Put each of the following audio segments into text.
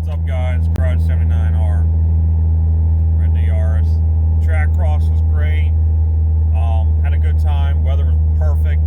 What's up, guys? Garage 79R. We're in the Yaris. Trackcross was great. Had a good time. Weather was perfect.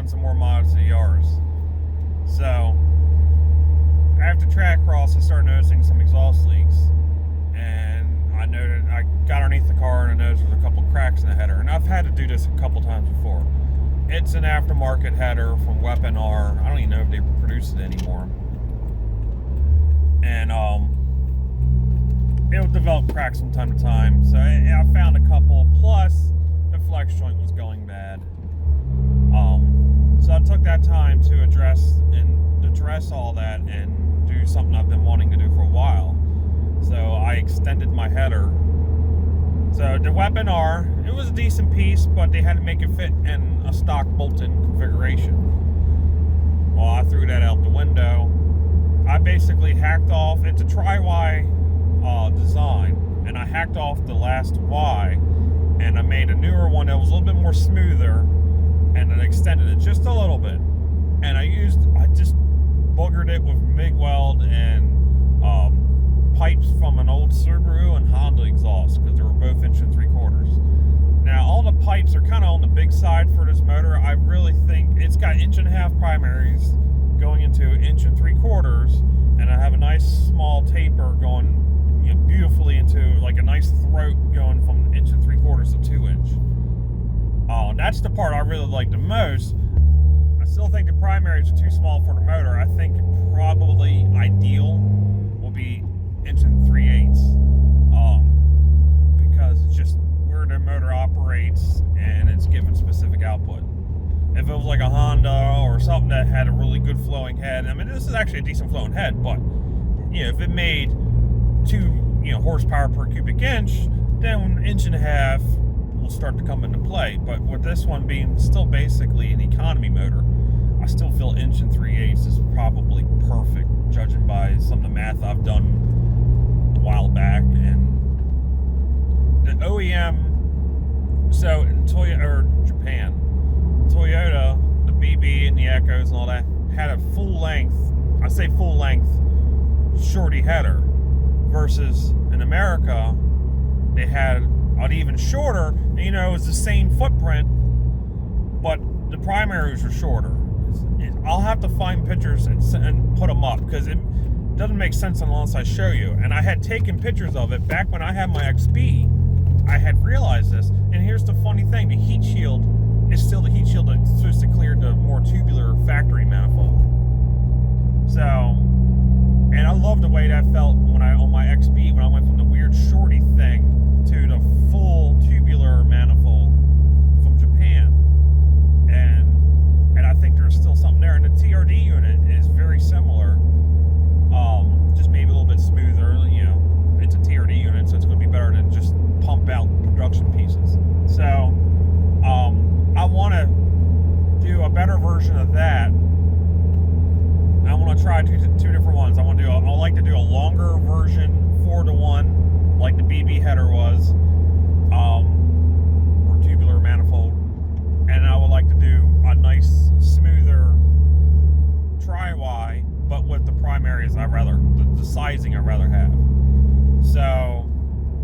Some more mods to the Yaris. So after Trackcross, I started noticing some exhaust leaks, and I got underneath the car and I noticed there was a couple cracks in the header. And I've had to do this a couple times before. It's an aftermarket header from Weapon R. I don't even know if they produce it anymore. And it'll develop cracks from time to time. So I found a couple. Plus, the flex joint was going bad. So I took that time to address all that and do something I've been wanting to do for a while. So I extended my header. So the Weapon R, it was a decent piece, but they had to make it fit in a stock bolt-in configuration. Well, I threw that out the window. I basically hacked off, it's a tri-Y design, and I hacked off the last Y, and I made a newer one that was a little bit more smoother, and then extended it just a little bit. And I just boogered it with MIG weld and pipes from an old Subaru and Honda exhaust, because they were both 1 3/4. Now, all the pipes are kind of on the big side for this motor. I really think it's got 1.5" primaries going into 1 3/4, and I have a nice small taper going, beautifully into like a nice throat going from 1 3/4 to 2 inch. That's the part I really like the most. I still think the primaries are too small for the motor. I think probably ideal will be 1 3/8, because it's just where the motor operates and it's given specific output. If it was like a Honda or something that had a really good flowing head, I mean, this is actually a decent flowing head, but if it made 2 horsepower per cubic inch, then 1.5" will start to come into play. But with this one being still basically an economy motor, I still feel 1 3/8 is probably perfect, judging by some of the math I've done a while back. And the OEM, so in Japan, Toyota, the BB and the Echoes and all that, had a full length shorty header, versus in America they had an even shorter, it was the same footprint, but the primaries are shorter. I'll have to find pictures and put them up, because it doesn't make sense unless I show you. And I had taken pictures of it back when I had my XB. I had realized this, and here's the funny thing: the heat shield is still the heat shield that's supposed to clear the more tubular factory manifold. So, and I love the way that felt when on my XB, when I went from the weird shorty thing to the full tubular manifold from Japan. And I think there's still something there. And the TRD unit is very similar, just maybe a little bit smoother. You know, it's a TRD unit, so it's going to be better than just pump out production pieces. So I want to do a better version of that. I want to try two different ones. I like to do a longer version, 4-to-1, like the BB header was, or tubular manifold. And I would like to do a nice, smoother tri-Y, but with the primaries the sizing I'd rather have. So,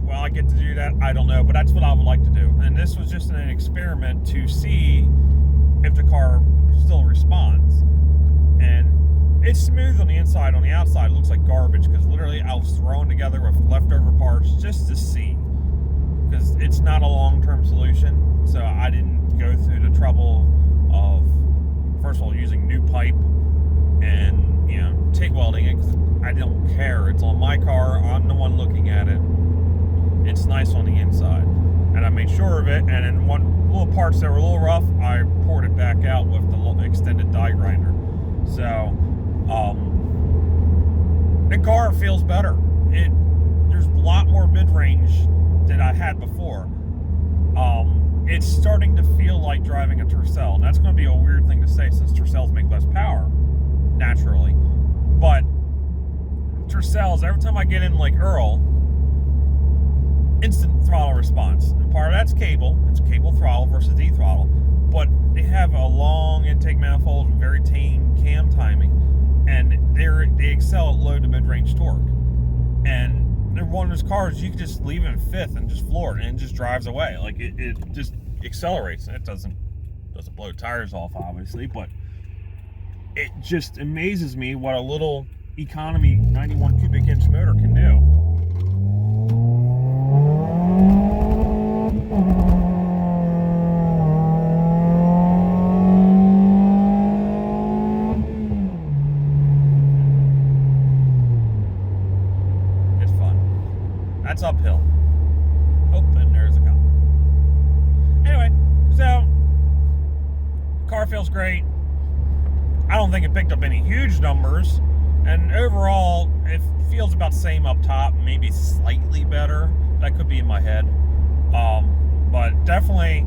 will I get to do that? I don't know, but that's what I would like to do. And this was just an experiment to see if the car still responds. And it's smooth on the inside. On the outside, it looks like garbage, because literally I was throwing together with leftover parts just to see, because it's not a long-term solution. So I didn't go through the trouble of, first of all, using new pipe and, you know, TIG welding it, because I don't care. It's on my car. I'm the one looking at it. It's nice on the inside, and I made sure of it. And in one little parts that were a little rough, I poured it back out with the extended die grinder. So the car feels better. There's a lot more mid-range than I had before. It's starting to feel like driving a Tercel, and that's going to be a weird thing to say, since Tercels make less power naturally. But Tercels, every time I get in like Earl, instant throttle response. And part of that's cable. It's cable throttle versus e-throttle. But they have a long intake manifold and very tame cam timing. And they excel at low to mid-range torque. And they're one of those cars you can just leave it in fifth and just floor it, and it just drives away. Like it just accelerates. It doesn't blow tires off, obviously, but it just amazes me what a little economy 91 cubic inch motor can do. It's fun. That's uphill. Oh, and there's a cop. Anyway, so car feels great. I don't think it picked up any huge numbers, and overall it feels about the same up top, maybe slightly better. That could be in my head, but definitely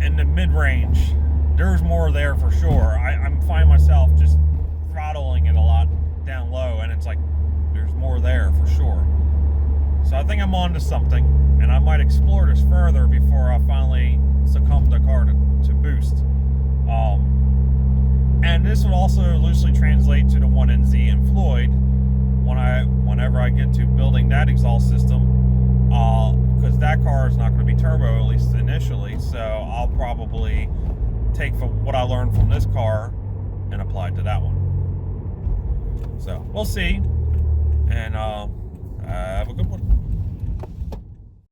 in the mid-range there's more there for sure. I'm finding myself just throttling it a lot down low, and it's like there's more there for sure. So I think I'm on to something, and I might explore this further before I finally succumb the car to boost. And this would also loosely translate to the 1NZ and Floyd whenever I get to building that exhaust system, because that car is not going to be turbo, at least initially. So I'll probably take what I learned from this car and apply it to that one. So we'll see, and have a good one.